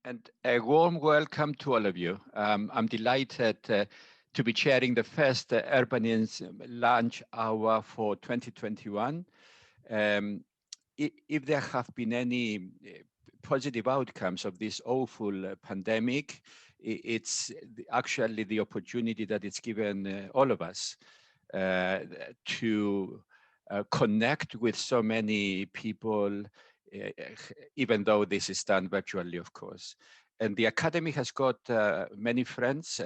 And a warm welcome to all of you. I'm delighted to be chairing the first Urbanism Lunch Hour for 2021. If there have been any positive outcomes of this awful pandemic, it's actually the opportunity that it's given all of us to connect with so many people, even though this is done virtually, of course. And the Academy has got many friends,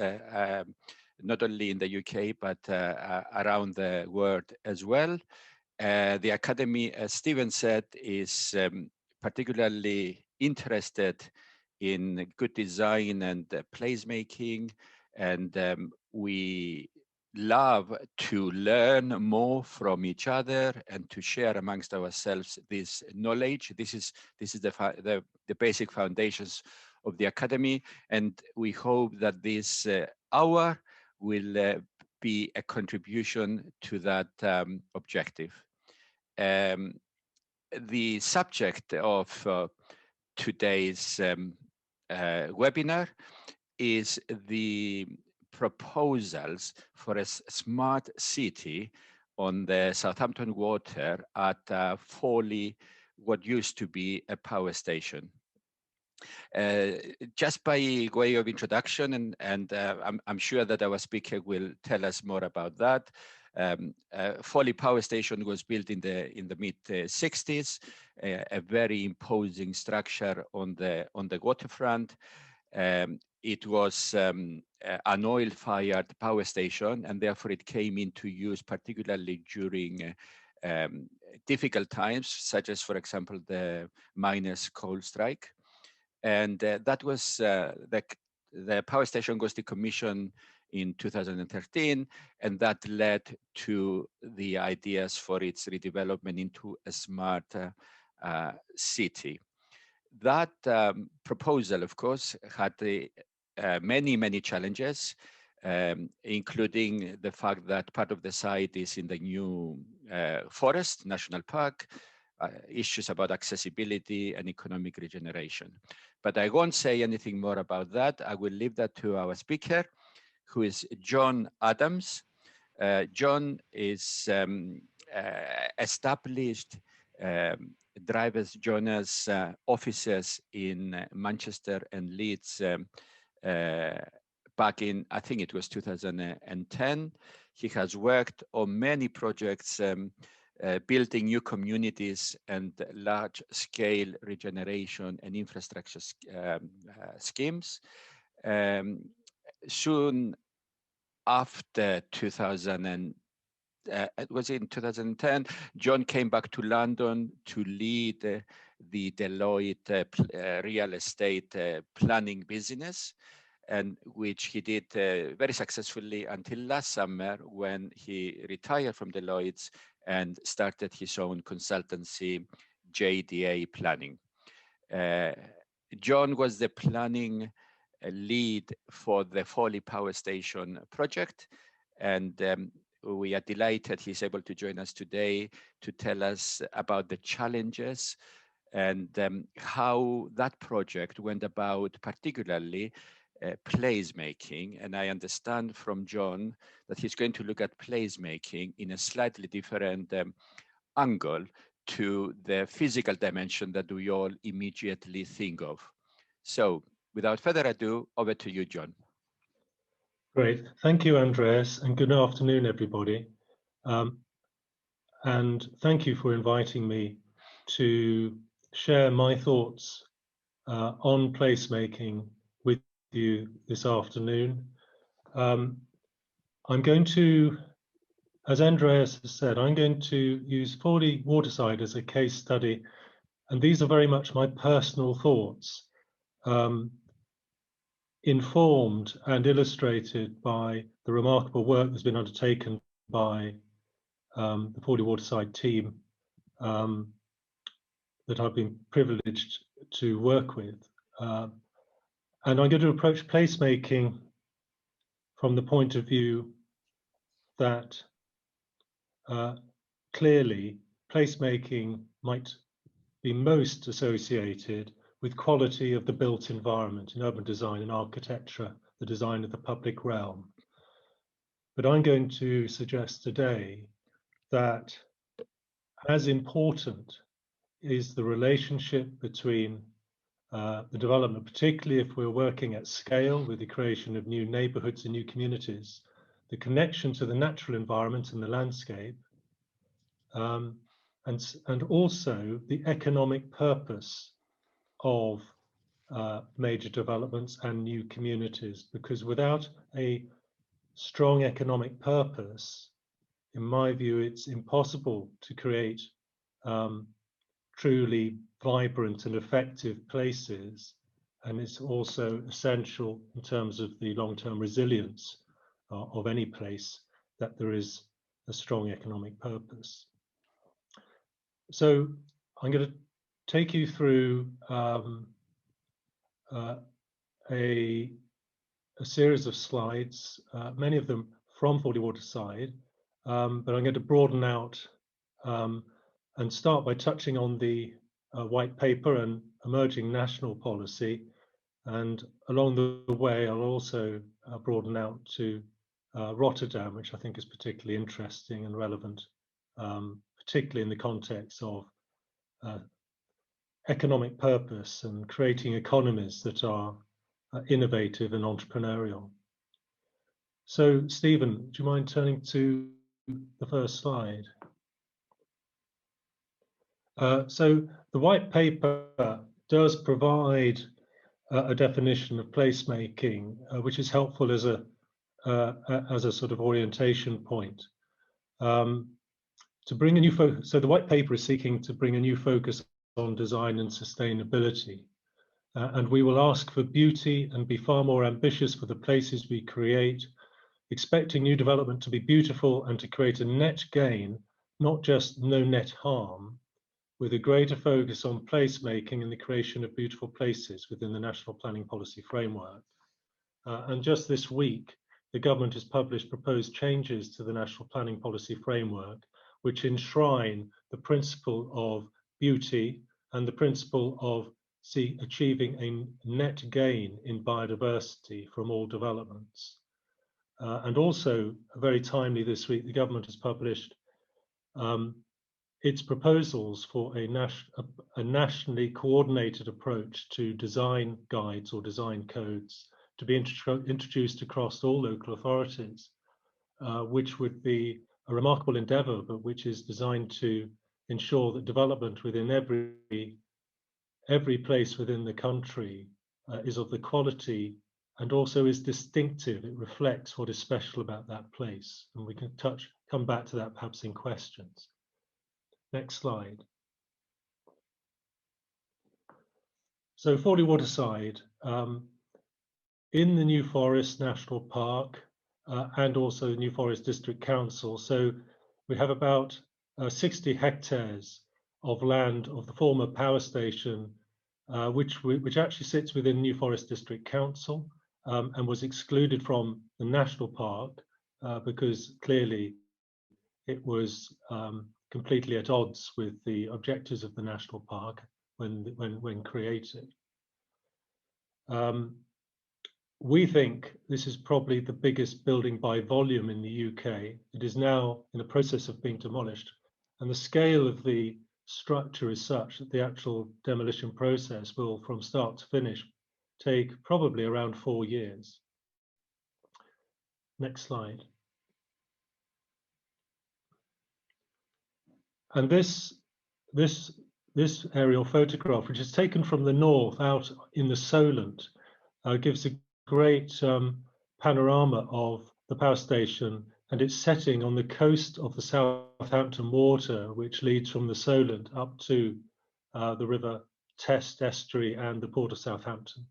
not only in the UK, but around the world as well. The Academy, as Stephen said, is particularly interested in good design and placemaking, and we love to learn more from each other and to share amongst ourselves this knowledge. This is the basic foundations of the Academy, and we hope that this hour will be a contribution to that objective. The subject of today's webinar is the proposals for a smart city on the Southampton Water at Fawley, what used to be a power station. Just by way of introduction, and I'm sure that our speaker will tell us more about that. Fawley Power Station was built in the mid 60s, a very imposing structure on the waterfront. It was an oil-fired power station, and therefore it came into use particularly during difficult times, such as, for example, the miners' coal strike. And that was the power station was decommissioned in 2013, and that led to the ideas for its redevelopment into a smart city. That proposal, of course, had many challenges, including the fact that part of the site is in the new forest national park, issues about accessibility and economic regeneration. But I won't say anything more about that. I will leave that to our speaker, who is John Adams. John is established drivers joiners offices in Manchester and Leeds back in, I think it was 2010. He has worked on many projects building new communities and large-scale regeneration and infrastructure schemes. Soon after 2010, it was in 2010, John came back to London to lead the Deloitte real estate planning business, and which he did very successfully until last summer, when he retired from Deloitte and started his own consultancy, JDA Planning. John was the planning lead for the Fawley Power Station project, and we are delighted he's able to join us today to tell us about the challenges and how that project went about, particularly placemaking. And I understand from John that he's going to look at placemaking in a slightly different angle to the physical dimension that we all immediately think of. So without further ado, over to you, John. Great. Thank you, Andreas, and good afternoon, everybody. And thank you for inviting me to share my thoughts on placemaking with you this afternoon. I'm going to, as Andreas has said, I'm going to use Fawley Waterside as a case study, and these are very much my personal thoughts, informed and illustrated by the remarkable work that's been undertaken by the Fawley Waterside team that I've been privileged to work with. And I'm going to approach placemaking from the point of view that clearly placemaking might be most associated with quality of the built environment in urban design and architecture, the design of the public realm. But I'm going to suggest today that as important is the relationship between the development, particularly if we're working at scale with the creation of new neighborhoods and new communities, the connection to the natural environment and the landscape, and also the economic purpose of major developments and new communities, because without a strong economic purpose, in my view, it's impossible to create truly vibrant and effective places, and it's also essential in terms of the long-term resilience of any place that there is a strong economic purpose. So I'm going to take you through a series of slides, many of them from Fawley Waterside, but I'm going to broaden out and start by touching on the white paper and emerging national policy. And along the way, I'll also broaden out to Rotterdam, which I think is particularly interesting and relevant, particularly in the context of economic purpose and creating economies that are innovative and entrepreneurial. So, Stephen, do you mind turning to the first slide? So the white paper does provide a definition of placemaking, which is helpful as a sort of orientation point. To bring a new focus, so the white paper is seeking to bring a new focus on design and sustainability. And we will ask for beauty and be far more ambitious for the places we create, expecting new development to be beautiful and to create a net gain, not just no net harm, with a greater focus on placemaking and the creation of beautiful places within the National Planning Policy Framework. And just this week, the government has published proposed changes to the National Planning Policy Framework, which enshrine the principle of beauty and the principle of achieving a net gain in biodiversity from all developments. And also, very timely this week, the government has published its proposals for a nationally coordinated approach to design guides or design codes to be introduced across all local authorities, which would be a remarkable endeavour, but which is designed to ensure that development within every place within the country is of the quality and also is distinctive. It reflects what is special about that place, and we can come back to that perhaps in questions. Next slide. So Fawley Waterside, in the New Forest National Park and also the New Forest District Council. So we have about 60 hectares of land of the former power station, which actually sits within New Forest District Council and was excluded from the national park because clearly it was completely at odds with the objectives of the national park when created. We think this is probably the biggest building by volume in the UK. It is now in the process of being demolished, and the scale of the structure is such that the actual demolition process will, from start to finish, take probably around 4 years. Next slide. And this aerial photograph, which is taken from the north out in the Solent, gives a great panorama of the power station and its setting on the coast of the Southampton Water, which leads from the Solent up to the River Test estuary and the Port of Southampton.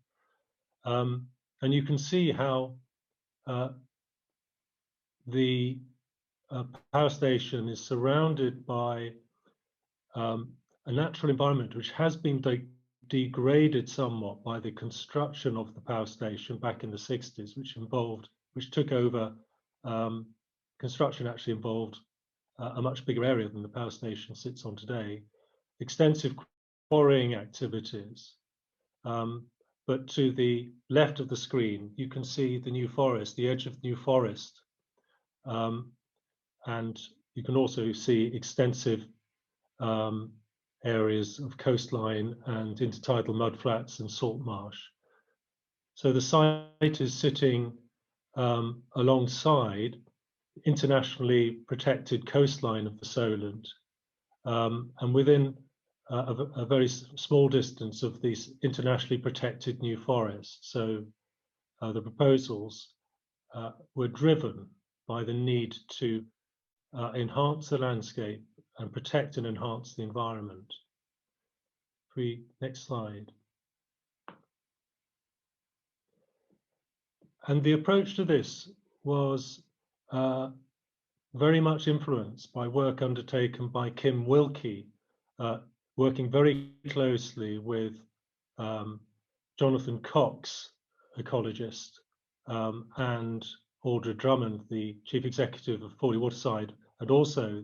And you can see how the power station is surrounded by a natural environment which has been degraded somewhat by the construction of the power station back in the 60s, which took over. Construction actually involved a much bigger area than the power station sits on today. Extensive quarrying activities, But to the left of the screen, you can see the New Forest, the edge of the New Forest. And you can also see extensive areas of coastline and intertidal mudflats and salt marsh. So the site is sitting alongside internationally protected coastline of the Solent, and within a very small distance of these internationally protected new forests. So the proposals were driven by the need to enhance the landscape and protect and enhance the environment. Next slide. And the approach to this was very much influenced by work undertaken by Kim Wilkie, working very closely with Jonathan Cox, ecologist, and Audra Drummond, the chief executive of Fawley Waterside, and also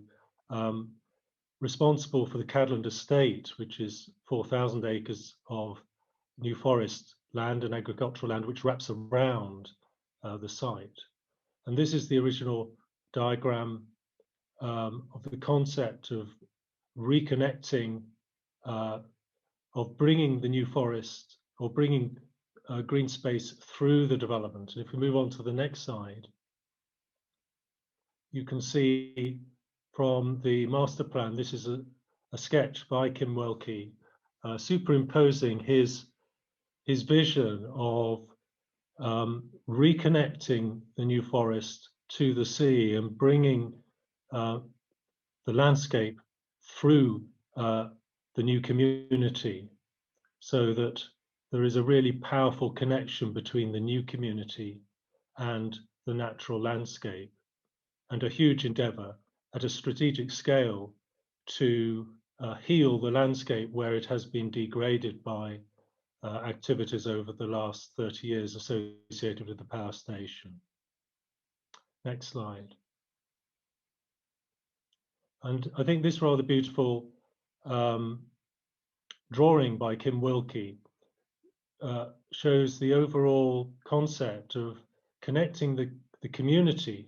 responsible for the Cadland Estate, which is 4,000 acres of new forest land and agricultural land, which wraps around the site. And this is the original diagram of the concept of reconnecting, of bringing the new forest or bringing green space through the development. And if we move on to the next slide, you can see from the master plan, this is a sketch by Kim Wilkie, superimposing his vision of reconnecting the new forest to the sea and bringing the landscape through the new community, so that there is a really powerful connection between the new community and the natural landscape, and a huge endeavour at a strategic scale to heal the landscape where it has been degraded by activities over the last 30 years associated with the power station. Next slide. And I think this rather beautiful drawing by Kim Wilkie shows the overall concept of connecting the community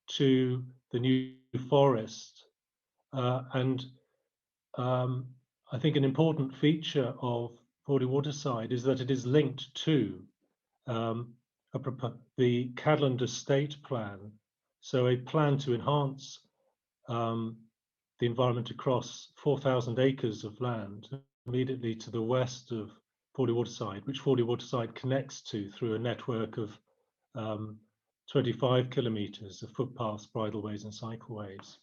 to the new forest. And I think an important feature of Fawley Waterside is that it is linked to the Cadland Estate plan, so a plan to enhance the environment across 4,000 acres of land immediately to the west of Fawley Waterside, which Fawley Waterside connects to through a network of 25 kilometres of footpaths, bridleways and cycleways.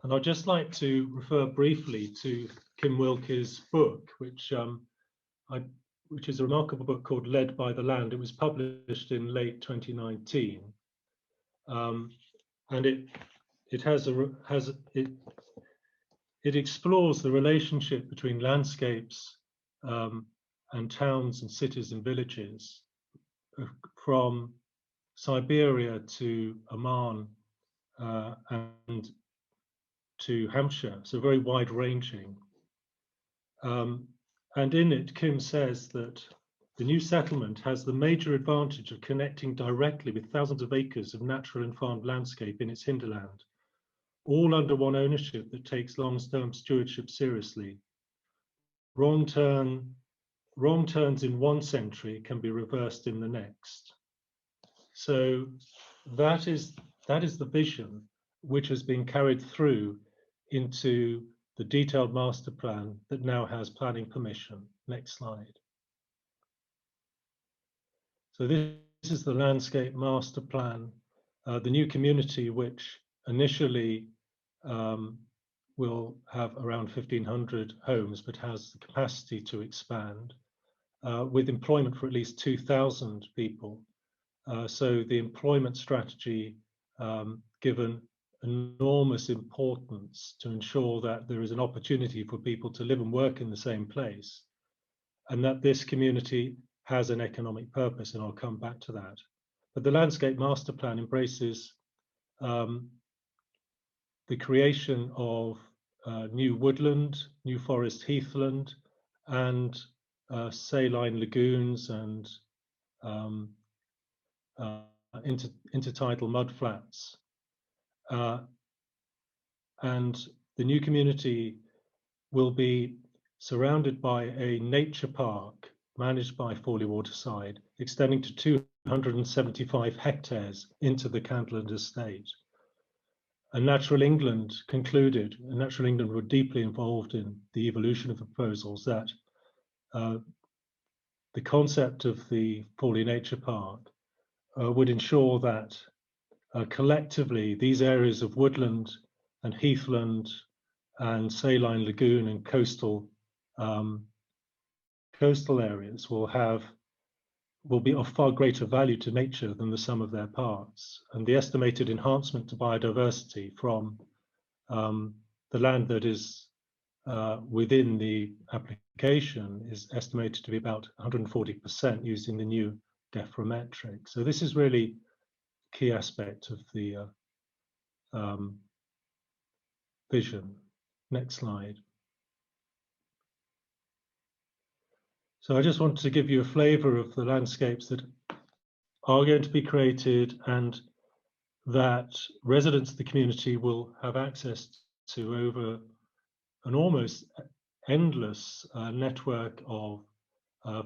And I'd just like to refer briefly to Kim Wilkie's book, which is a remarkable book called Led by the Land. It was published in late 2019, and it explores the relationship between landscapes and towns and cities and villages from Siberia to Oman and to Hampshire, so very wide-ranging. And in it, Kim says that the new settlement has the major advantage of connecting directly with thousands of acres of natural and farmed landscape in its hinterland, all under one ownership that takes long-term stewardship seriously. Wrong turns in one century can be reversed in the next. So that is the vision which has been carried through into the detailed master plan that now has planning permission. Next slide. So this is the landscape master plan, the new community, which initially will have around 1,500 homes, but has the capacity to expand with employment for at least 2,000 people. So the employment strategy given enormous importance to ensure that there is an opportunity for people to live and work in the same place, and that this community has an economic purpose, and I'll come back to that. But the landscape master plan embraces the creation of new woodland, new forest heathland, and saline lagoons and intertidal mudflats. And the new community will be surrounded by a nature park managed by Fawley Waterside, extending to 275 hectares into the Candland estate. And Natural England concluded, and Natural England were deeply involved in the evolution of the proposals, that the concept of the Fawley Nature Park would ensure that collectively these areas of woodland and heathland and saline lagoon and coastal areas will be of far greater value to nature than the sum of their parts. And the estimated enhancement to biodiversity from the land that is within the application is estimated to be about 140% using the new DEFRA metric. So this is really a key aspect of the vision. Next slide. So I just wanted to give you a flavor of the landscapes that are going to be created and that residents of the community will have access to over an almost endless network of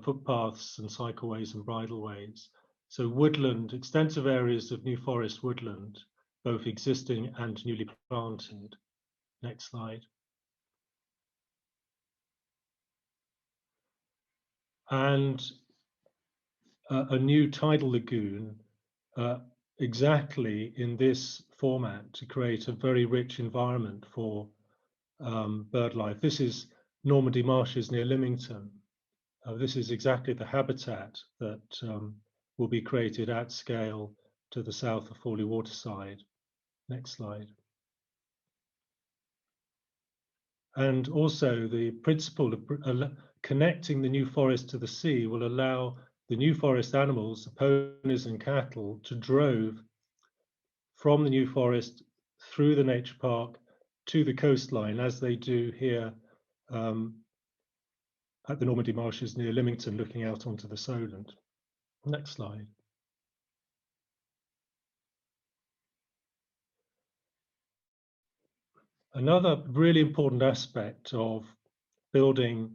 footpaths and cycleways and bridleways. So woodland, extensive areas of new forest woodland, both existing and newly planted. Next slide. And a new tidal lagoon exactly in this format to create a very rich environment for bird life. This is Normandy Marshes near Lymington. This is exactly the habitat that will be created at scale to the south of Fawley Waterside. Next slide. And also the principle of connecting the new forest to the sea will allow the new forest animals, the ponies and cattle, to drove from the new forest through the nature park to the coastline, as they do here at the Normandy Marshes near Lymington, looking out onto the Solent. Next slide. Another really important aspect of building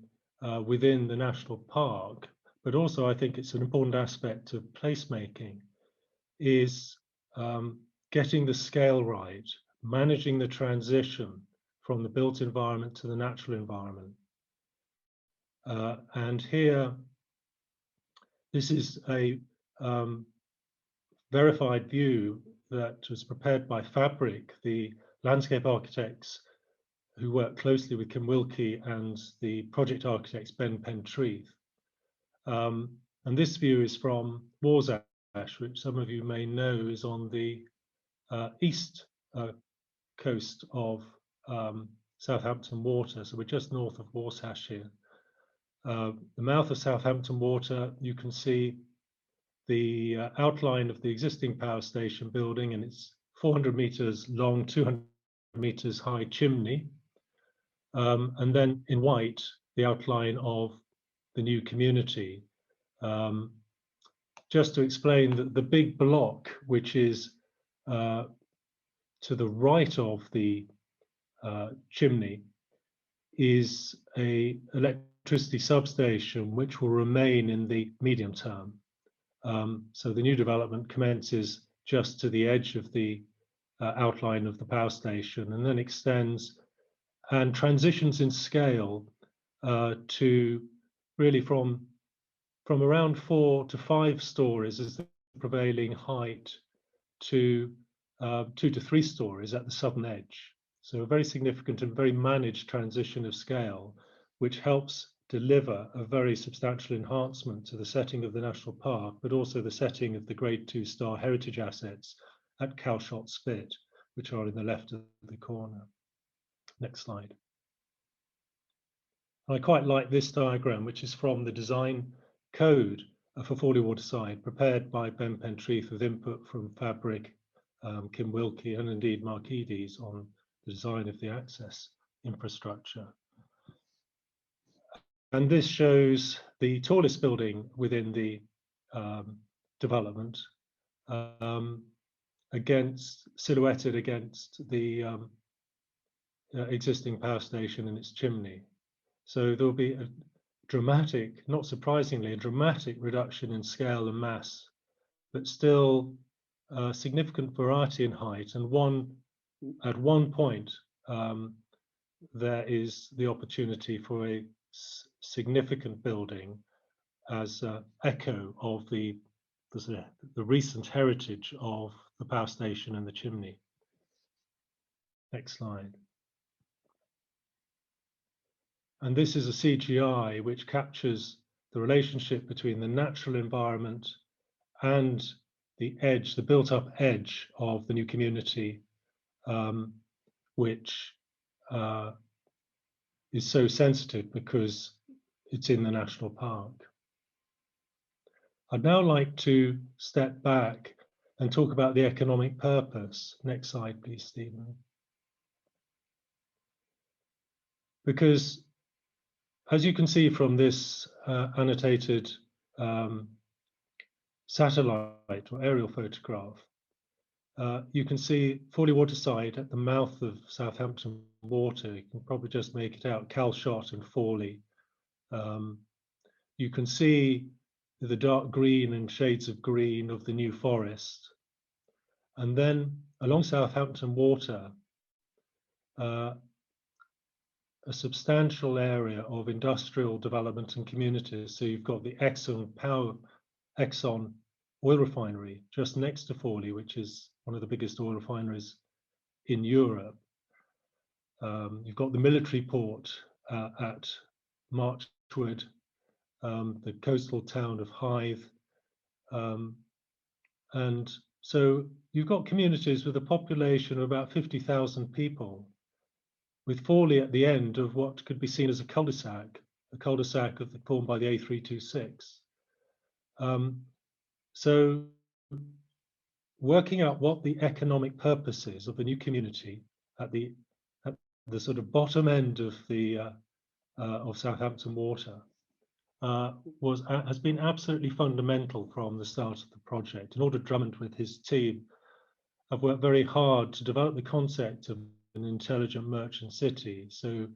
within the national park, but also I think it's an important aspect of placemaking, is getting the scale right, managing the transition from the built environment to the natural environment. And here, this is a verified view that was prepared by Fabric, the landscape architects who work closely with Kim Wilkie and the project architects Ben Pentreath. And this view is from Warsash, which some of you may know is on the east coast of Southampton Water. So we're just north of Warsash here. The mouth of Southampton Water, you can see the outline of the existing power station building, and it's 400 meters long, 200 meters high chimney. And then in white, the outline of the new community. Just to explain that the big block, which is to the right of the chimney, is a electricity substation which will remain in the medium term. So the new development commences just to the edge of the outline of the power station and then extends and transitions in scale to really from around 4 to 5 stories as the prevailing height to 2 to 3 stories at the southern edge. So a very significant and very managed transition of scale, which helps deliver a very substantial enhancement to the setting of the national park, but also the setting of the Grade 2 star heritage assets at Calshot Spit, which are in the left of the corner. Next slide. I quite like this diagram, which is from the design code for Fawley Waterside, prepared by Ben Pentreath with input from Fabric, Kim Wilkie, and indeed Mark Eades on the design of the access infrastructure. And this shows the tallest building within the development, silhouetted against the existing power station and its chimney. So there'll be a dramatic, not surprisingly, a dramatic reduction in scale and mass, but still significant variety in height. And at one point, there is the opportunity for a significant building as echo of the recent heritage of the power station and the chimney. Next slide. And this is a CGI which captures the relationship between the natural environment and the edge, the built-up edge of the new community, which is so sensitive because it's in the national park. I'd now like to step back and talk about the economic purpose. Next slide, please, Stephen. Because as you can see from this annotated satellite or aerial photograph, you can see Fawley Waterside at the mouth of Southampton Water. You can probably just make it out, Calshot and Fawley. You can see the dark green and shades of green of the New Forest. And then along Southampton Water, a substantial area of industrial development and communities. So you've got the Exxon oil refinery just next to Fawley, which is one of the biggest oil refineries in Europe. You've got the military port at Marchwood, the coastal town of Hythe. And so you've got communities with a population of about 50,000 people, with Fawley at the end of what could be seen as a cul-de-sac formed by the A326. So working out what the economic purpose is of the new community at the sort of bottom end of the of Southampton Water has been absolutely fundamental from the start of the project. In order, Drummond with his team have worked very hard to develop the concept of an intelligent merchant city. So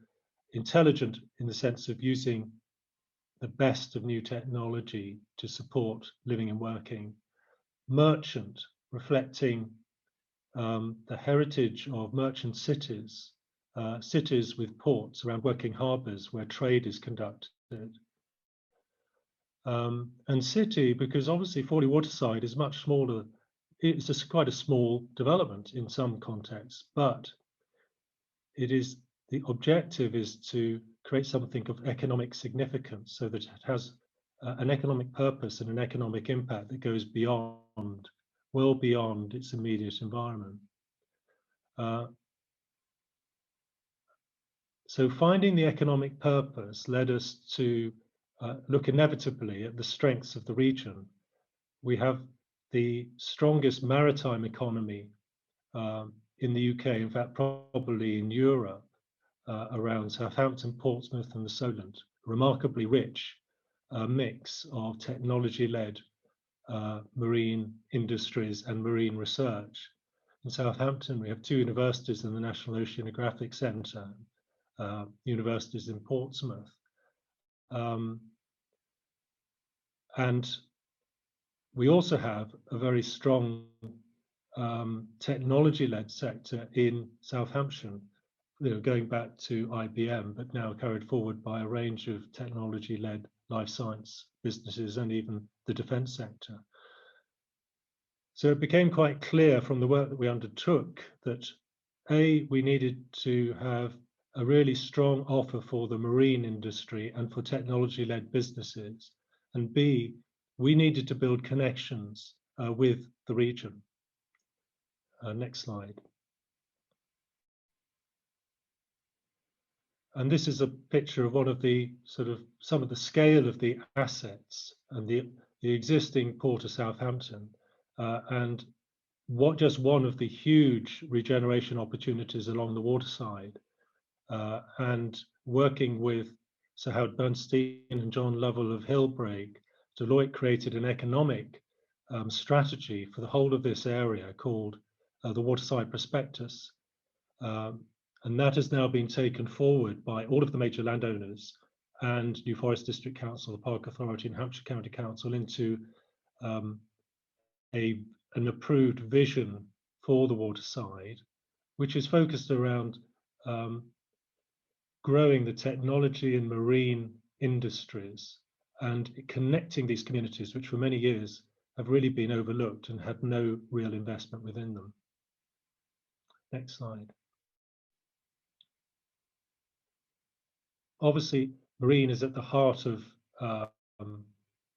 intelligent in the sense of using the best of new technology to support living and working. Merchant, reflecting the heritage of merchant cities, cities with ports around working harbours where trade is conducted. And city, because obviously Fawley Waterside is much smaller. It's just quite a small development in some contexts, but the objective is to create something of economic significance so that it has an economic purpose and an economic impact that goes beyond, well beyond its immediate environment. So finding the economic purpose led us to look inevitably at the strengths of the region. We have the strongest maritime economy in the UK, in fact, probably in Europe, around Southampton, Portsmouth, and the Solent. Remarkably rich mix of technology-led marine industries and marine research. In Southampton, we have 2 universities in the National Oceanographic Centre, universities in Portsmouth. And we also have a very strong technology-led sector in Southampton, going back to IBM, but now carried forward by a range of technology-led life science businesses and even the defence sector. So it became quite clear from the work that we undertook that A, we needed to have a really strong offer for the marine industry and for technology-led businesses, and B, we needed to build connections with the region. Next slide. And this is a picture of one of the some of the scale of the assets and the existing port of Southampton, and just one of the huge regeneration opportunities along the waterside, and working with Sir Howard Bernstein and John Lovell of Hillbrake, Deloitte created an economic strategy for the whole of this area called the Waterside Prospectus. And that has now been taken forward by all of the major landowners and New Forest District Council, the Park Authority and Hampshire County Council into an approved vision for the waterside, which is focused around growing the technology and marine industries and connecting these communities, which for many years have really been overlooked and had no real investment within them. Next slide. Obviously, marine is at the heart of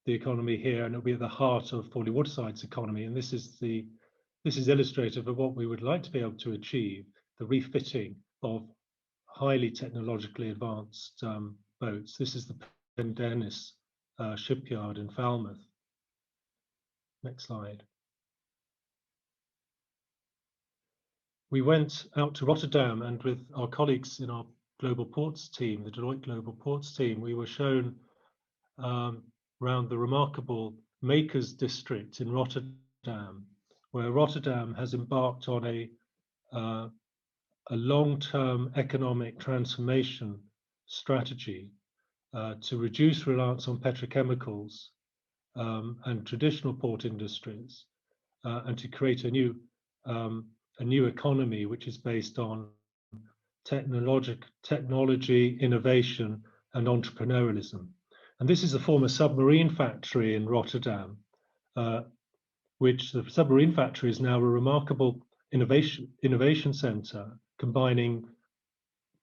the economy here, and it'll be at the heart of Fawley Waterside's economy. And this is illustrative of what we would like to be able to achieve: the refitting of highly technologically advanced boats. This is the Pendennis shipyard in Falmouth. Next slide. We went out to Rotterdam, and with our colleagues in our Global Ports team, the Deloitte Global Ports team, we were shown around the remarkable Makers District in Rotterdam, where Rotterdam has embarked on a long-term economic transformation strategy to reduce reliance on petrochemicals and traditional port industries, and to create a new economy which is based on technology, innovation, and entrepreneurialism. And this is a former submarine factory in Rotterdam, which the submarine factory is now a remarkable innovation center, combining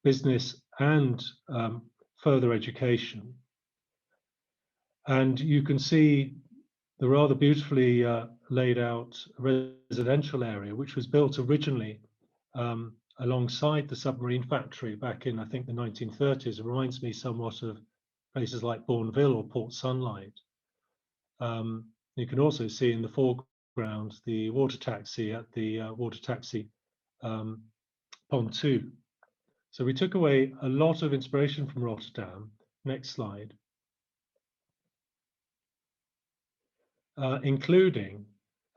business and further education. And you can see the rather beautifully laid out residential area, which was built originally alongside the submarine factory back in, I think, the 1930s. It reminds me somewhat of places like Bourneville or Port Sunlight. You can also see in the foreground the water taxi at the water taxi pontoon. So we took away a lot of inspiration from Rotterdam. Next slide. Including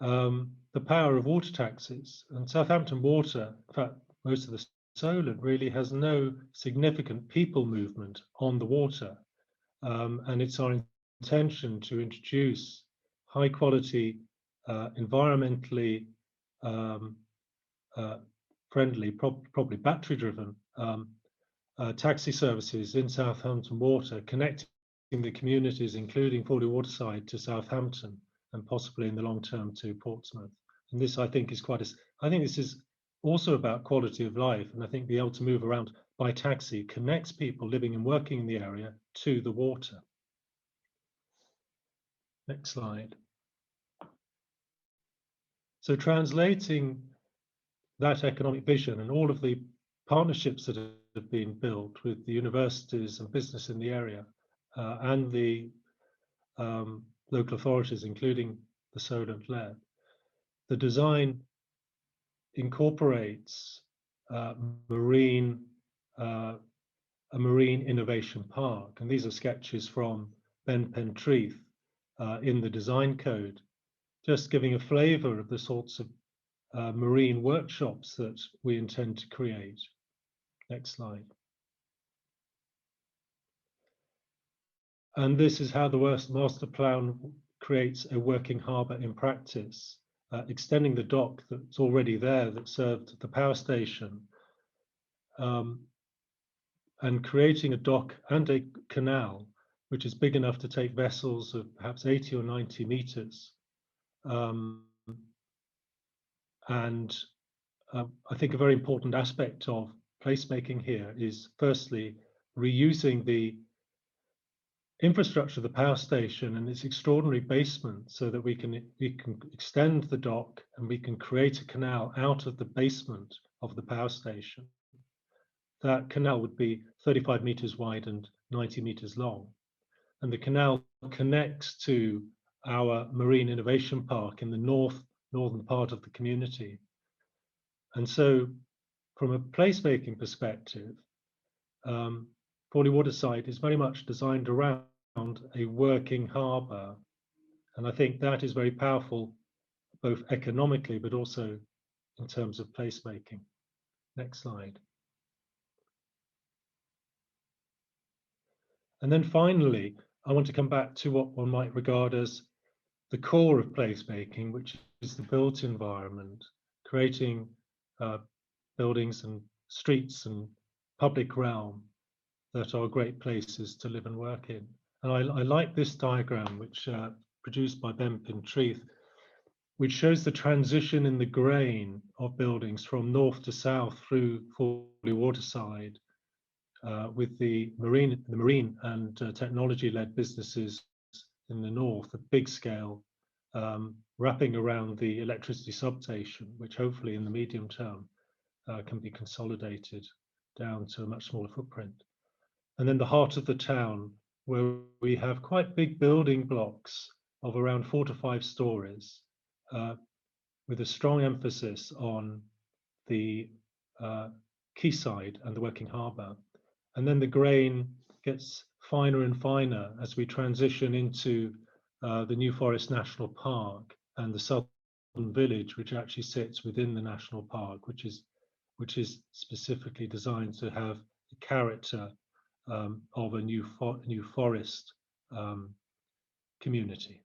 the power of water taxis. And Southampton Water, in fact, most of the Solent really has no significant people movement on the water. And it's our intention to introduce high quality, environmentally friendly, probably battery driven taxi services in Southampton Water, connecting the communities, including Fawley Waterside, to Southampton, and possibly in the long term to Portsmouth. And this, I think, is I think this is also about quality of life. And I think being able to move around by taxi connects people living and working in the area to the water. Next slide. So translating that economic vision and all of the partnerships that have been built with the universities and business in the area and the local authorities, including the Solent Lab, the design incorporates a marine innovation park. And these are sketches from Ben Pentreath in the design code, just giving a flavor of the sorts of marine workshops that we intend to create. Next slide. And this is how the master plan creates a working harbour in practice, extending the dock that's already there that served the power station, and creating a dock and a canal which is big enough to take vessels of perhaps 80 or 90 meters. I think a very important aspect of placemaking here is firstly reusing the infrastructure of the power station and its extraordinary basement, so that we can extend the dock and we can create a canal out of the basement of the power station. That canal would be 35 meters wide and 90 meters long, and the canal connects to our marine innovation park in the northern part of the community. And so from a placemaking perspective, Fawley Waterside is very much designed around a working harbour. And I think that is very powerful, both economically, but also in terms of placemaking. Next slide. And then finally, I want to come back to what one might regard as the core of placemaking, which is the built environment, creating buildings and streets and public realm that are great places to live and work in. And I like this diagram, which produced by Ben Pentreath, which shows the transition in the grain of buildings from north to south through Fawley Waterside, with the marine and technology-led businesses in the north, a big scale, wrapping around the electricity substation, which hopefully in the medium term can be consolidated down to a much smaller footprint. And then the heart of the town, where we have quite big building blocks of around 4 to 5 stories, with a strong emphasis on the quayside and the working harbour. And then the grain gets finer and finer as we transition into the New Forest National Park and the Southern Village, which actually sits within the national park, which is specifically designed to have the character of a new forest community.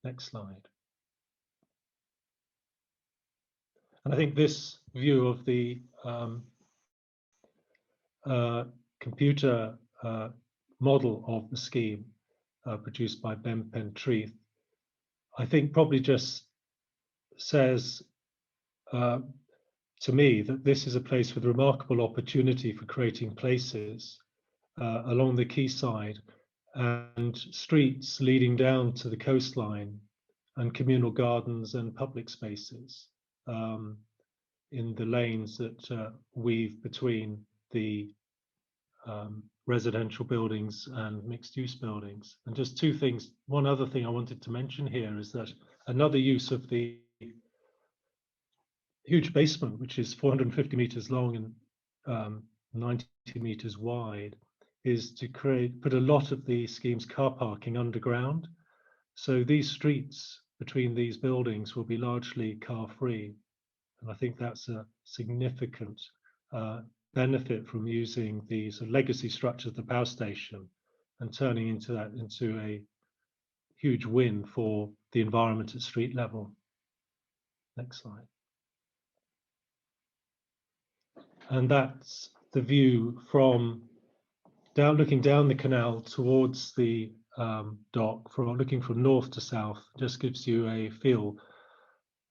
Next slide. And I think this view of the computer model of the scheme produced by Ben Pentreath, I think probably just says to me that this is a place with remarkable opportunity for creating places along the quayside and streets leading down to the coastline and communal gardens and public spaces in the lanes that weave between the residential buildings and mixed-use buildings. And just two things. One other thing I wanted to mention here is that another use of the huge basement, which is 450 meters long and 90 meters wide, is to put a lot of the scheme's car parking underground. So these streets between these buildings will be largely car-free. And I think that's a significant benefit from using the sort of legacy structure of the power station and turning into a huge win for the environment at street level. Next slide. And that's the view from looking down the canal towards the dock, looking from north to south. Just gives you a feel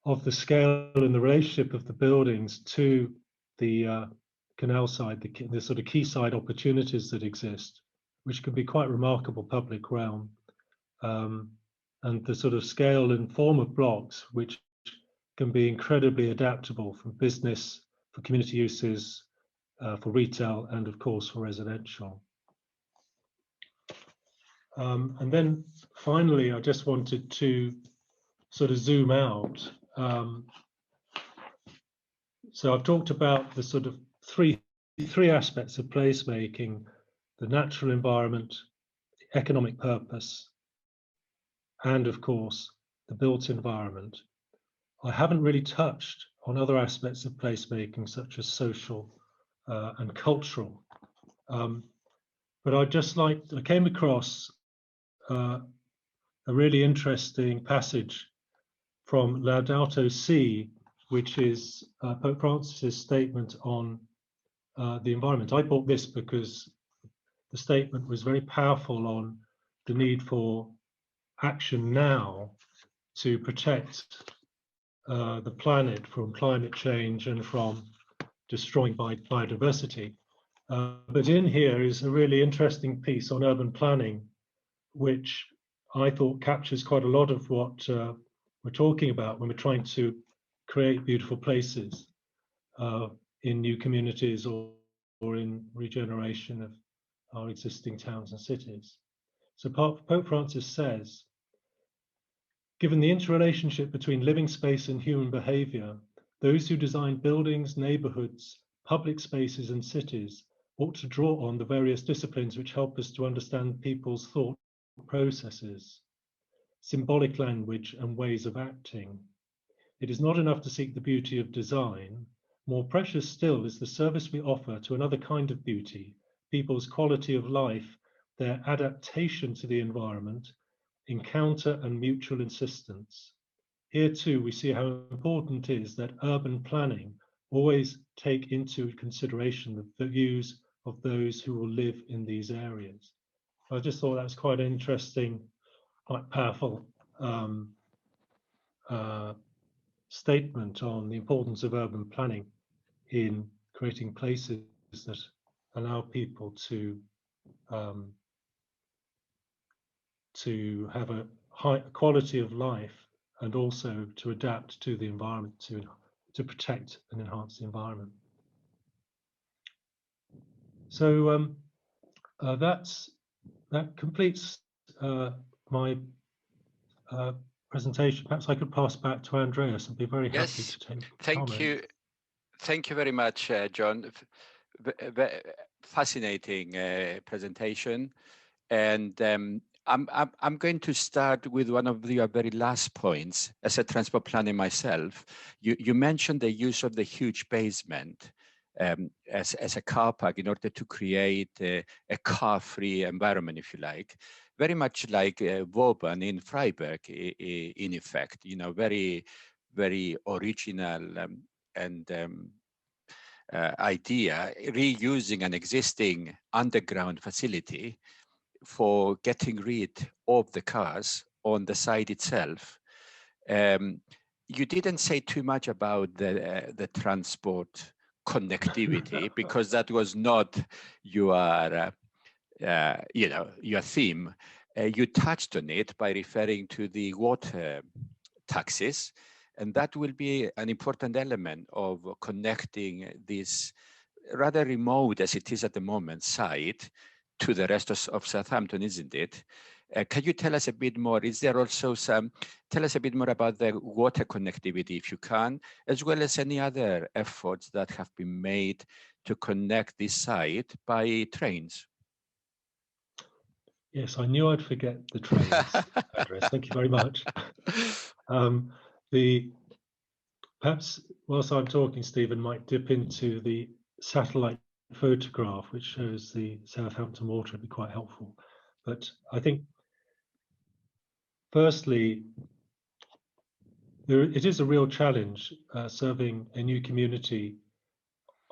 of the scale and the relationship of the buildings to the canal side, the sort of quayside opportunities that exist, which can be quite remarkable public realm, and the sort of scale and form of blocks, which can be incredibly adaptable for business, for community uses, for retail, and of course for residential. And then finally, I just wanted to sort of zoom out. So I've talked about the sort of three aspects of placemaking: the natural environment, the economic purpose, and of course the built environment. I haven't really touched on other aspects of placemaking, such as social and cultural. But I came across a really interesting passage from Laudato Si, which is Pope Francis's statement on the environment. I bought this because the statement was very powerful on the need for action now to protect the planet from climate change and from destroying biodiversity. But in here is a really interesting piece on urban planning, which I thought captures quite a lot of what we're talking about when we're trying to create beautiful places in new communities or in regeneration of our existing towns and cities. So Pope Francis says, given the interrelationship between living space and human behavior, those who design buildings, neighborhoods, public spaces and cities ought to draw on the various disciplines which help us to understand people's thought processes, symbolic language and ways of acting. It is not enough to seek the beauty of design. More precious still is the service we offer to another kind of beauty, people's quality of life, their adaptation to the environment, encounter and mutual insistence. Here too, we see how important it is that urban planning always take into consideration the views of those who will live in these areas. I just thought that was quite an interesting, quite powerful statement on the importance of urban planning in creating places that allow people to have a high quality of life and also to adapt to the environment, to protect and enhance the environment. So that completes my presentation. Perhaps I could pass back to Andreas and be very happy to take comments. Thank you very much, John. Fascinating presentation, and I'm going to start with one of your very last points. As a transport planner myself, you mentioned the use of the huge basement as a car park in order to create a car-free environment, if you like, very much like Vauban in Freiburg, in effect. You know, very, very original idea, reusing an existing underground facility for getting rid of the cars on the site itself. You didn't say too much about the transport connectivity because that was not your your theme. You touched on it by referring to the water taxis, and that will be an important element of connecting this rather remote, as it is at the moment, site to the rest of Southampton, isn't it? Can you tell us a bit more? Is there also tell us a bit more about the water connectivity, if you can, as well as any other efforts that have been made to connect this site by trains? Yes, I knew I'd forget the trains address. Thank you very much. Perhaps whilst I'm talking, Stephen might dip into the satellite photograph, which shows the Southampton Water. It'd be quite helpful. But I think, firstly, it is a real challenge serving a new community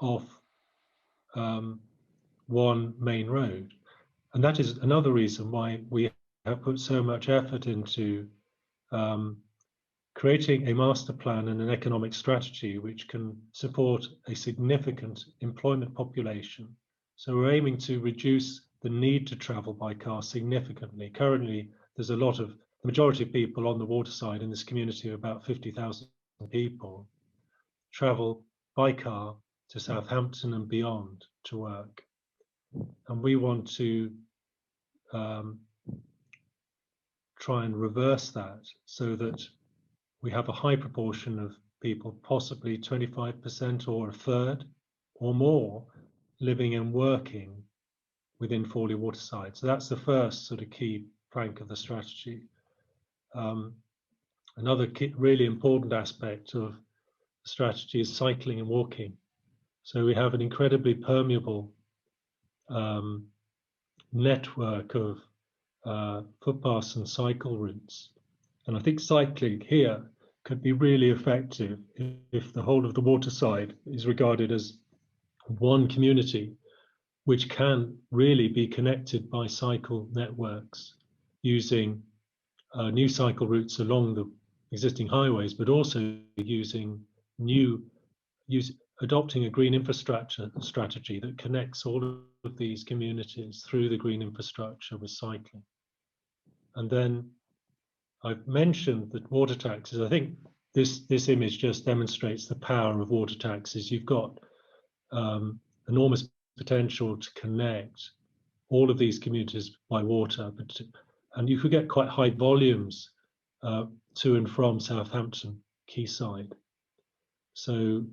off one main road. And that is another reason why we have put so much effort into creating a master plan and an economic strategy which can support a significant employment population. So we're aiming to reduce the need to travel by car significantly. Currently, there's the majority of people on the waterside in this community, about 50,000 people, travel by car to Southampton and beyond to work. And we want to try and reverse that so that we have a high proportion of people, possibly 25% or a third or more, living and working within Fawley Waterside. So that's the first sort of key plank of the strategy. Another really important aspect of the strategy is cycling and walking. So we have an incredibly permeable network of footpaths and cycle routes. And I think cycling here could be really effective if the whole of the waterside is regarded as one community, which can really be connected by cycle networks using new cycle routes along the existing highways, but also adopting a green infrastructure strategy that connects all of these communities through the green infrastructure with cycling. And then I've mentioned that water taxes. I think this image just demonstrates the power of water taxes. You've got enormous potential to connect all of these communities by water, and you could get quite high volumes to and from Southampton quayside. So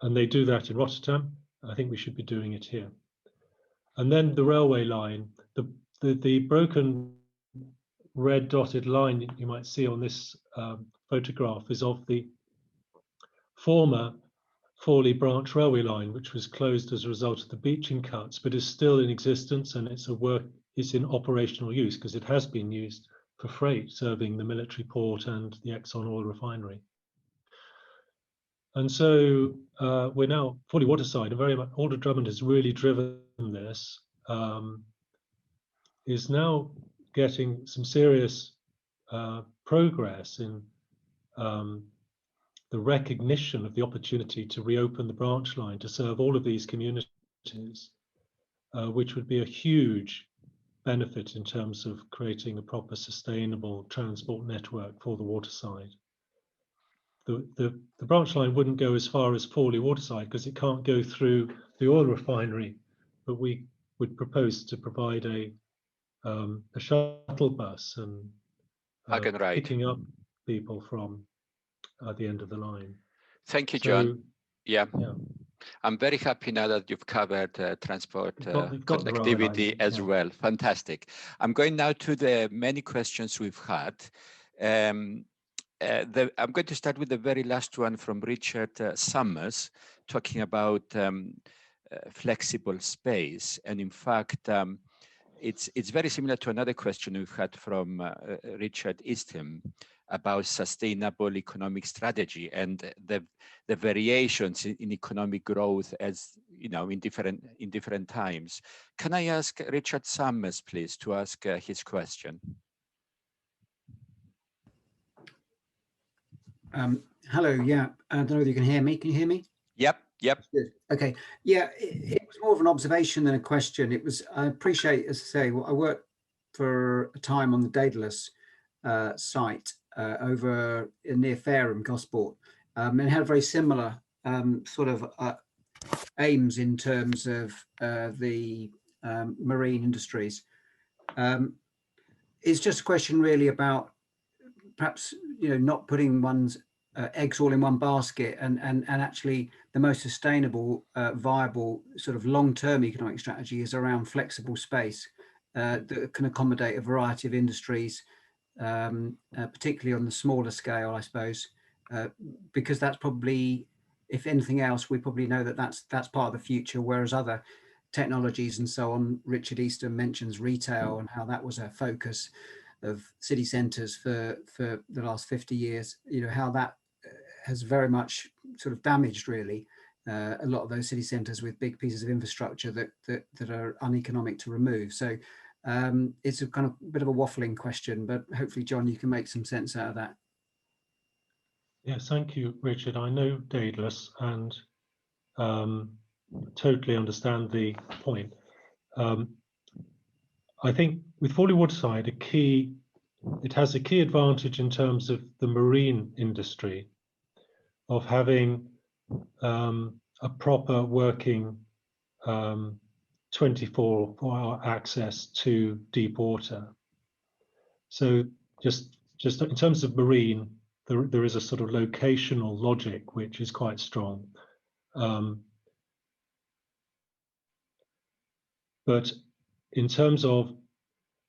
and they do that in Rotterdam. I think we should be doing it here. And then the railway line, the broken red dotted line you might see on this photograph is of the former Fawley branch railway line, which was closed as a result of the beaching cuts, but is still in existence, and it's in operational use because it has been used for freight serving the military port and the Exxon oil refinery. And so we're now Fawley Waterside, and very much Alder Drummond has really driven this, is now getting some serious progress in the recognition of the opportunity to reopen the branch line to serve all of these communities, which would be a huge benefit in terms of creating a proper sustainable transport network for the waterside. The branch line wouldn't go as far as Fawley Waterside because it can't go through the oil refinery, but we would propose to provide a shuttle bus and picking up people from the end of the line. Thank you, John. Yeah. I'm very happy now that you've covered transport connectivity as well. Fantastic. I'm going now to the many questions we've had. I'm going to start with the very last one from Richard Summers, talking about flexible space. And in fact, it's very similar to another question we've had from Richard Eastham about sustainable economic strategy and the variations in economic growth, as you know, in different times. Can I ask Richard Summers, please, to ask his question? Hello. Yeah, I don't know whether you can hear me. Can you hear me? Yep. Good. Okay. Yeah, it was more of an observation than a question. It was. I appreciate, as I say, I worked for a time on the Daedalus site over near Fareham, Gosport, and had very similar sort of aims in terms of the marine industries. It's just a question really about perhaps, you know, not putting one's eggs all in one basket, and actually the most sustainable, viable sort of long-term economic strategy is around flexible space that can accommodate a variety of industries, particularly on the smaller scale, I suppose, because that's probably, if anything else, we probably know that that's part of the future, whereas other technologies and so on, Richard Eastham mentions retail and how that was a focus of city centres for the last 50 years, you know, how that has very much sort of damaged really a lot of those city centres with big pieces of infrastructure that are uneconomic to remove. So it's a kind of bit of a waffling question, but hopefully, John, you can make some sense out of that. Yes, thank you, Richard. I know Daedalus and totally understand the point. I think with Fawley Waterside, it has a key advantage in terms of the marine industry of having a proper working 24-hour access to deep water. So just in terms of marine, there is a sort of locational logic which is quite strong. But in terms of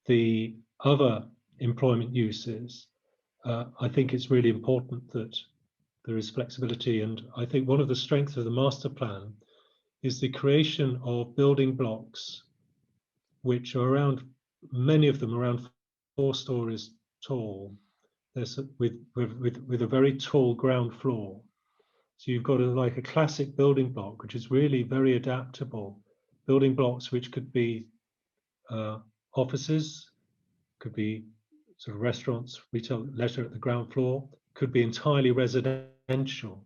the other employment uses, I think it's really important that there is flexibility. And I think one of the strengths of the master plan is the creation of building blocks, which are around, many of them around 4 stories tall. There's with a very tall ground floor. So you've got like a classic building block, which is really very adaptable. Building blocks which could be offices, could be sort of restaurants, retail, leisure at the ground floor, could be entirely residential,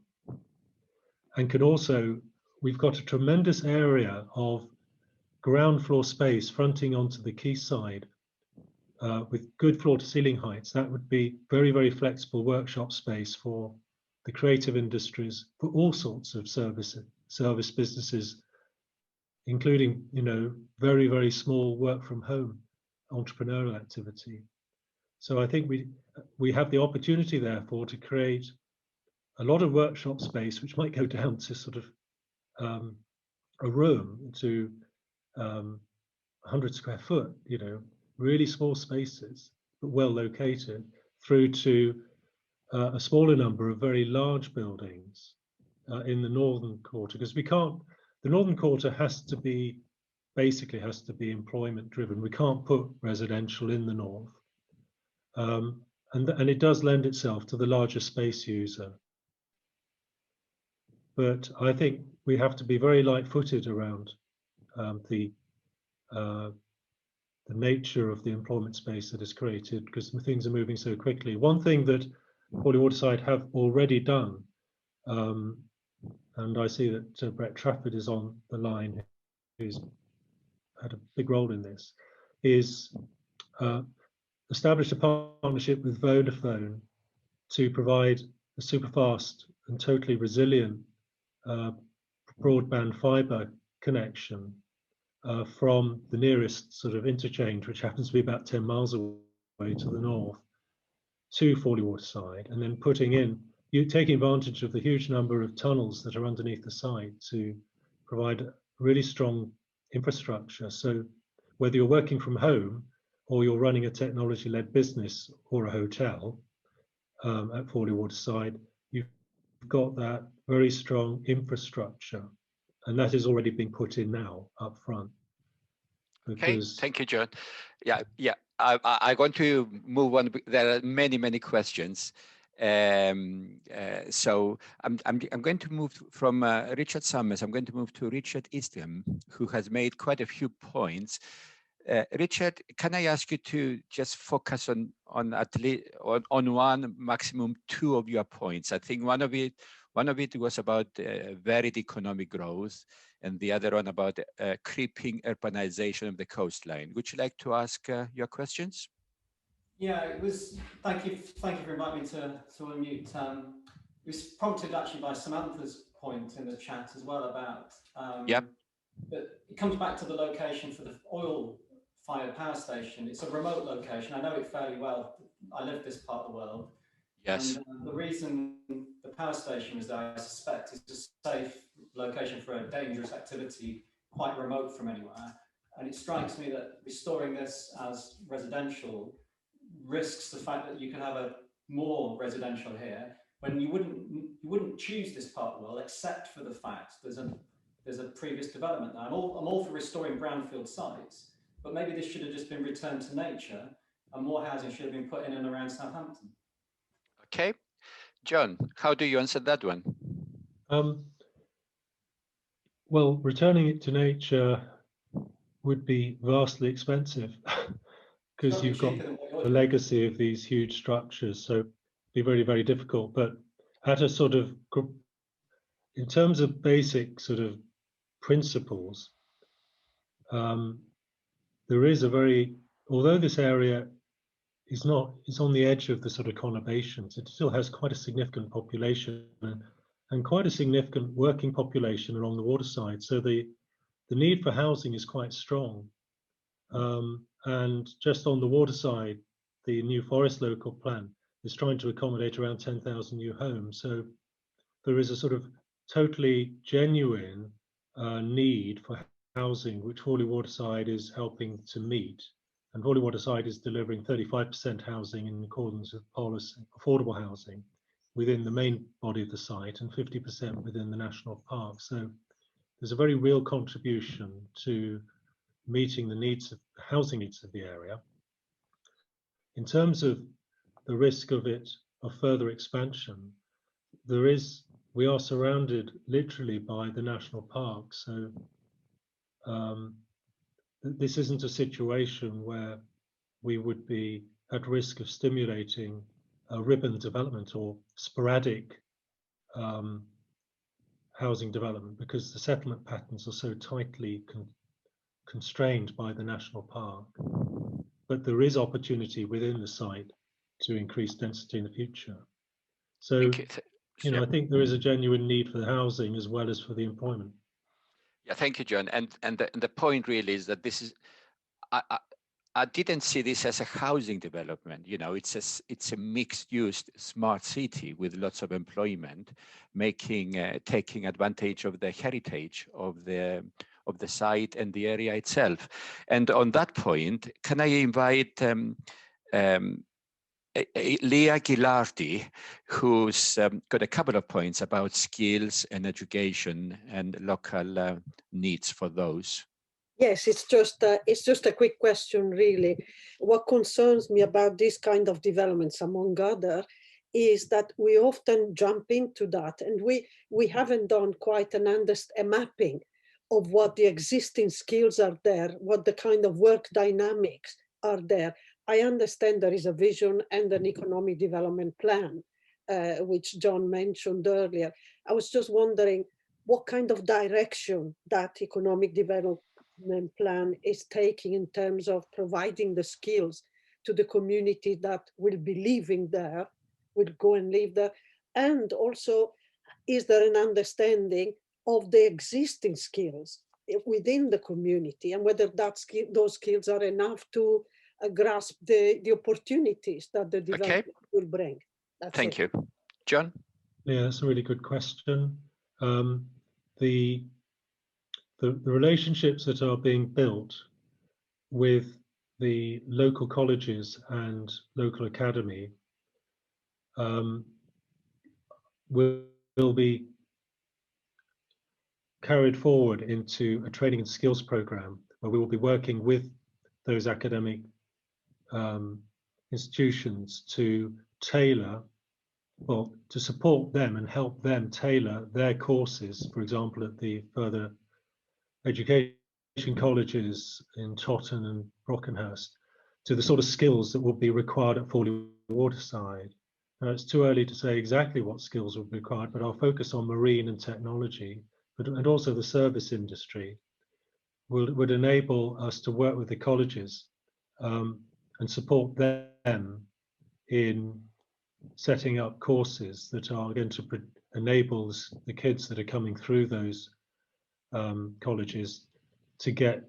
and could also, we've got a tremendous area of ground floor space fronting onto the quayside with good floor to ceiling heights. That would be very, very flexible workshop space for the creative industries, for all sorts of service businesses, including, you know, very, very small work from home entrepreneurial activity. So I think we have the opportunity, therefore, to create a lot of workshop space, which might go down to sort of a room, to 100 square foot, you know, really small spaces, but well located, through to a smaller number of very large buildings in the northern quarter, because we can't, the northern quarter basically has to be employment driven. We can't put residential in the north. And it does lend itself to the larger space user. But I think we have to be very light-footed around the nature of the employment space that is created, because things are moving so quickly. One thing that Fawley Waterside have already done, and I see that Brett Trafford is on the line, who's had a big role in this, is establish a partnership with Vodafone to provide a super fast and totally resilient broadband fibre connection from the nearest sort of interchange, which happens to be about 10 miles away to the north, to Fawley Waterside, and then taking advantage of the huge number of tunnels that are underneath the site to provide really strong infrastructure. So whether you're working from home or you're running a technology-led business or a hotel at Fawley Waterside, you've got that very strong infrastructure, and that is already being put in now up front. Okay, thank you, John. Yeah. I'm going to move on. There are many questions. So I'm going to move from Richard Summers. I'm going to move to Richard Eastham, who has made quite a few points. Richard, can I ask you to just focus on at least on one, maximum two of your points? I think one of it was about varied economic growth, and the other one about creeping urbanization of the coastline. Would you like to ask your questions? Yeah, it was. Thank you for inviting me to unmute. It was prompted actually by Samantha's point in the chat as well about. That it comes back to the location for the oil-fired power station. It's a remote location. I know it fairly well. I live this part of the world. Yes. And the reason the power station was there, I suspect, is a safe location for a dangerous activity, quite remote from anywhere. And it strikes me that restoring this as residential risks the fact that you can have more residential here when you wouldn't choose this part of the world except for the fact there's a previous development there. I'm all for restoring brownfield sites, but maybe this should have just been returned to nature and more housing should have been put in and around Southampton. Okay, John, how do you answer that one? Well, returning it to nature would be vastly expensive because you've got the legacy of these huge structures, so it'd be very difficult. But at a sort of, in terms of basic sort of principles, there is although this area is on the edge of the sort of conurbations, it still has quite a significant population and quite a significant working population along the waterside. So the need for housing is quite strong. And just on the waterside, the new forest local plan is trying to accommodate around 10,000 new homes. So there is a sort of totally genuine need for housing, which Fawley Waterside is helping to meet. And Fawley Waterside is delivering 35% housing in accordance with policy, affordable housing, within the main body of the site and 50% within the national park. So there's a very real contribution to meeting the needs of housing needs of the area. In terms of the risk of further expansion, we are surrounded literally by the national park. So this isn't a situation where we would be at risk of stimulating a ribbon development or sporadic housing development, because the settlement patterns are so tightly constrained by the national park. But there is opportunity within the site to increase density in the future. So, you know, I think there is a genuine need for the housing as well as for the employment. Yeah, thank you, John. And the point really is that this is, I didn't see this as a housing development. You know, it's a mixed-use smart city with lots of employment, taking advantage of the heritage of the the site and the area itself. And on that point, can I invite Leah Gilardi, who's got a couple of points about skills and education and local needs for those. Yes, it's just a quick question, really. What concerns me about this kind of developments, among other, is that we often jump into that, and we haven't done quite a mapping of what the existing skills are there, what the kind of work dynamics are there. I understand there is a vision and an economic development plan, which John mentioned earlier. I was just wondering what kind of direction that economic development plan is taking in terms of providing the skills to the community that will be living there, will go and live there. And also, is there an understanding of the existing skills within the community, and whether those skills are enough to grasp the opportunities that the development will bring? Thank you. John? Yeah, that's a really good question. The relationships that are being built with the local colleges and local academy will be carried forward into a training and skills program where we will be working with those academic institutions to tailor, well, to support them and help them tailor their courses, for example, at the further education colleges in Totton and Brockenhurst, to the sort of skills that will be required at Fawley Waterside. Now, it's too early to say exactly what skills will be required, but our focus on marine and technology, and also the service industry, would enable us to work with the colleges and support them in setting up courses that are going to enable the kids that are coming through those colleges to get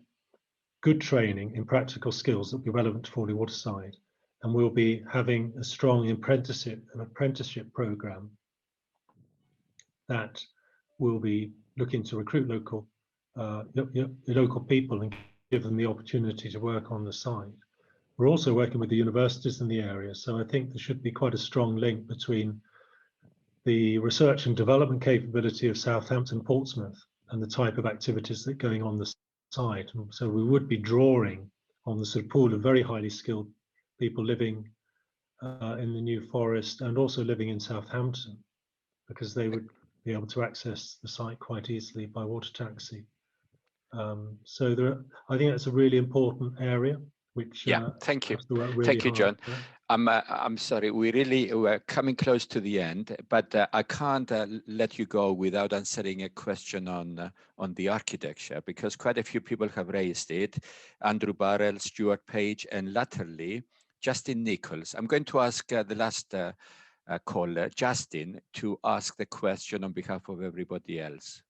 good training in practical skills that will be relevant to Fawley Waterside. And we'll be having a strong apprenticeship program that will be looking to recruit local people and give them the opportunity to work on the site. We're also working with the universities in the area, so I think there should be quite a strong link between the research and development capability of Southampton Portsmouth and the type of activities that are going on the site. And so we would be drawing on the sort of pool of very highly skilled people living in the New Forest and also living in Southampton, because they would be able to access the site quite easily by water taxi. So I think that's a really important area. Which, thank you. Really thank you, John. Yeah. I'm sorry, we're coming close to the end, but I can't let you go without answering a question on the architecture, because quite a few people have raised it. Andrew Barrell, Stuart Page, and latterly, Justin Nichols. I'm going to ask the last caller, Justin, to ask the question on behalf of everybody else.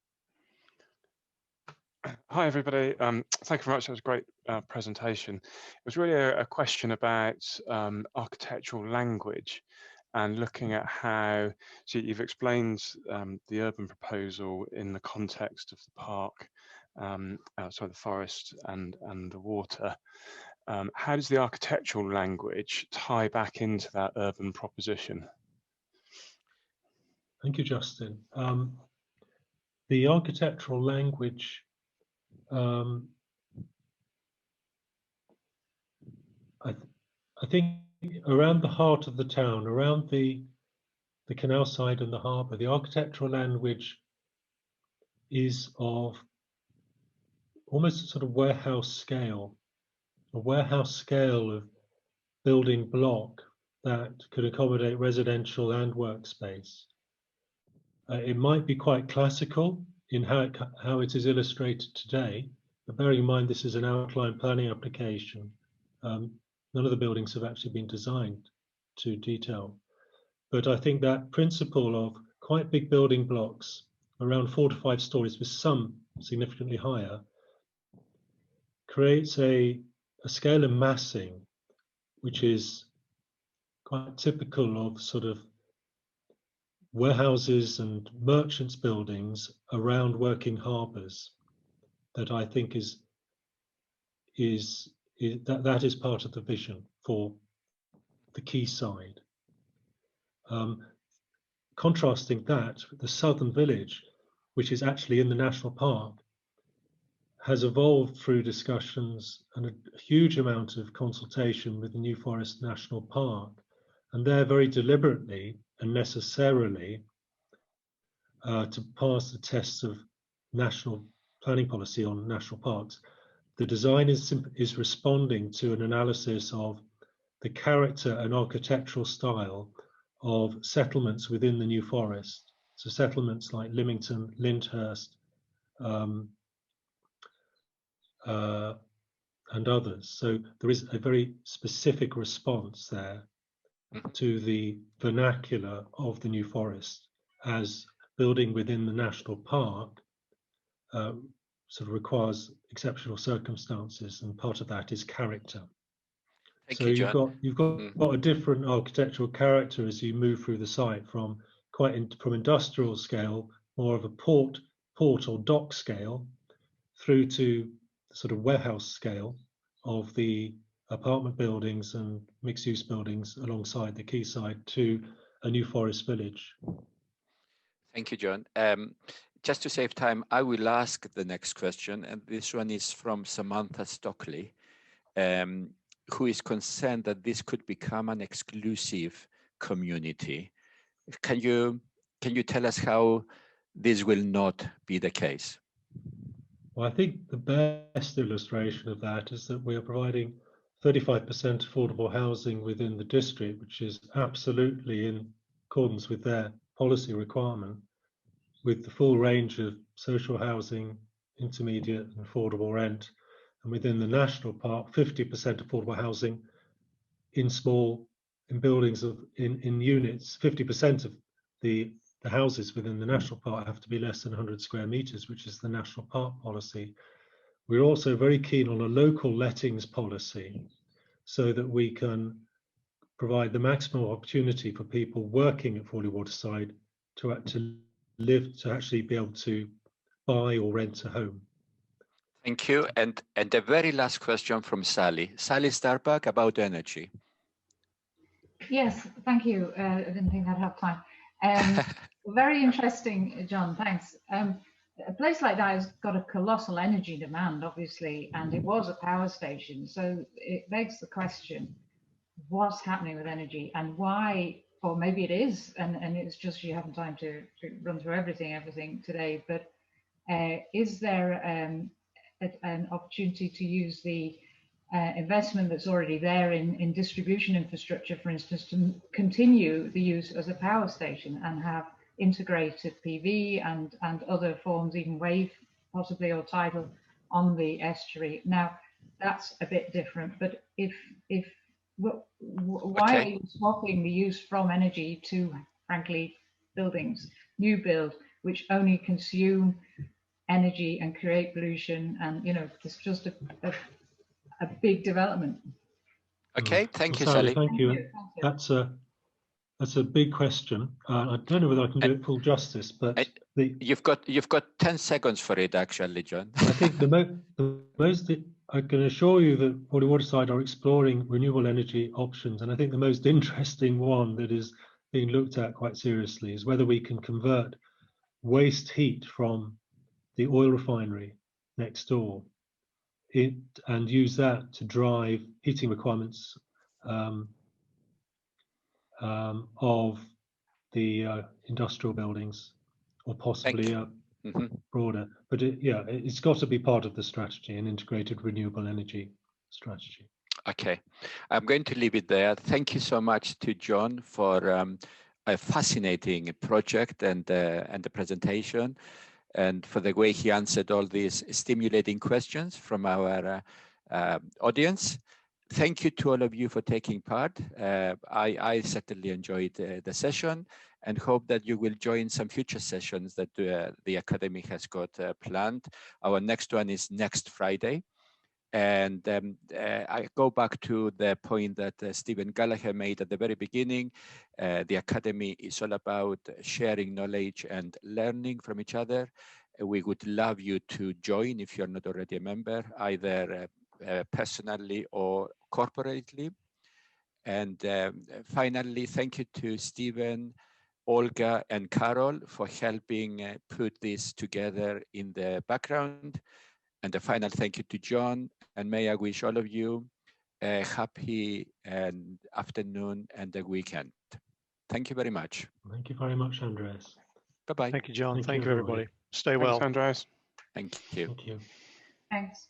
Hi, everybody. Thank you very much. That was a great presentation. It was really a question about architectural language and looking at how, so you've explained the urban proposal in the context of the park, the forest and the water. How does the architectural language tie back into that urban proposition? Thank you, Justin. The architectural language I think around the heart of the town, around the canal side and the harbour, the architectural language is of almost a sort of warehouse scale, a warehouse scale of building block that could accommodate residential and workspace. It might be quite classical in how it is illustrated today, but bearing in mind this is an outline planning application, none of the buildings have actually been designed to detail. But I think that principle of quite big building blocks, around 4 to 5 stories with some significantly higher, creates a scale of massing which is quite typical of sort of warehouses and merchants' buildings around working harbours. that I think is part of the vision for the quayside. Contrasting that, the southern village, which is actually in the national park, has evolved through discussions and a huge amount of consultation with the New Forest National Park, and they're very deliberately and necessarily to pass the tests of national planning policy on national parks. The design is responding to an analysis of the character and architectural style of settlements within the New Forest. So settlements like Lymington, Lyndhurst, and others. So there is a very specific response there to the vernacular of the New Forest as building within the national park sort of requires exceptional circumstances, and part of that is character. Thank So you, John. you've got a different architectural character as you move through the site from from industrial scale, more of a port or dock scale, through to sort of warehouse scale of the apartment buildings and mixed-use buildings alongside the quayside to a New Forest village. Thank you, John. Just to save time, I will ask the next question, and this one is from Samantha Stockley, who is concerned that this could become an exclusive community. Can you tell us how this will not be the case? Well, I think the best illustration of that is that we are providing 35% affordable housing within the district, which is absolutely in accordance with their policy requirement, with the full range of social housing, intermediate and affordable rent, and within the national park, 50% affordable housing in buildings in units. 50% of the houses within the national park have to be less than 100 square meters, which is the national park policy. We're also very keen on a local lettings policy so that we can provide the maximum opportunity for people working at Fawley Waterside to actually be able to buy or rent a home. Thank you. And the very last question from Sally Starbuck about energy. Yes, thank you. I didn't think I'd have time. Very interesting, John, thanks. A place like that has got a colossal energy demand, obviously, and it was a power station. So it begs the question, what's happening with energy and why, or maybe it is, and it's just you haven't time to run through everything today, but is there an opportunity to use the investment that's already there in distribution infrastructure, for instance, to continue the use as a power station and have integrated PV and other forms, even wave possibly or tidal on the estuary? Now that's a bit different, but why are you swapping the use from energy to, frankly, buildings, new build, which only consume energy and create pollution, and it's just a big development. Okay, thank you, Sally. Sally. Thank you. That's a big question. I don't know whether I can do it full justice, but you've got 10 seconds for it, actually, John. I think the most I can assure you that Fawley Waterside are exploring renewable energy options, and I think the most interesting one that is being looked at quite seriously is whether we can convert waste heat from the oil refinery next door and use that to drive heating requirements of the industrial buildings, or possibly broader. But it's got to be part of the strategy, an integrated renewable energy strategy. Okay, I'm going to leave it there. Thank you so much to John for a fascinating project and the presentation, and for the way he answered all these stimulating questions from our audience. Thank you to all of you for taking part. I certainly enjoyed the session and hope that you will join some future sessions that the Academy has got planned. Our next one is next Friday. And I go back to the point that Stephen Gallagher made at the very beginning. The Academy is all about sharing knowledge and learning from each other. We would love you to join if you're not already a member, either personally or corporately. And finally, thank you to Stephen, Olga, and Carol for helping put this together in the background. And a final thank you to John. And may I wish all of you a happy afternoon and a weekend. Thank you very much. Thank you very much, Andreas. Bye-bye. Thank you, John. Thank Thank you, you, everybody. Stay well. Thanks, Andreas. Thank you. Thank you. Thanks.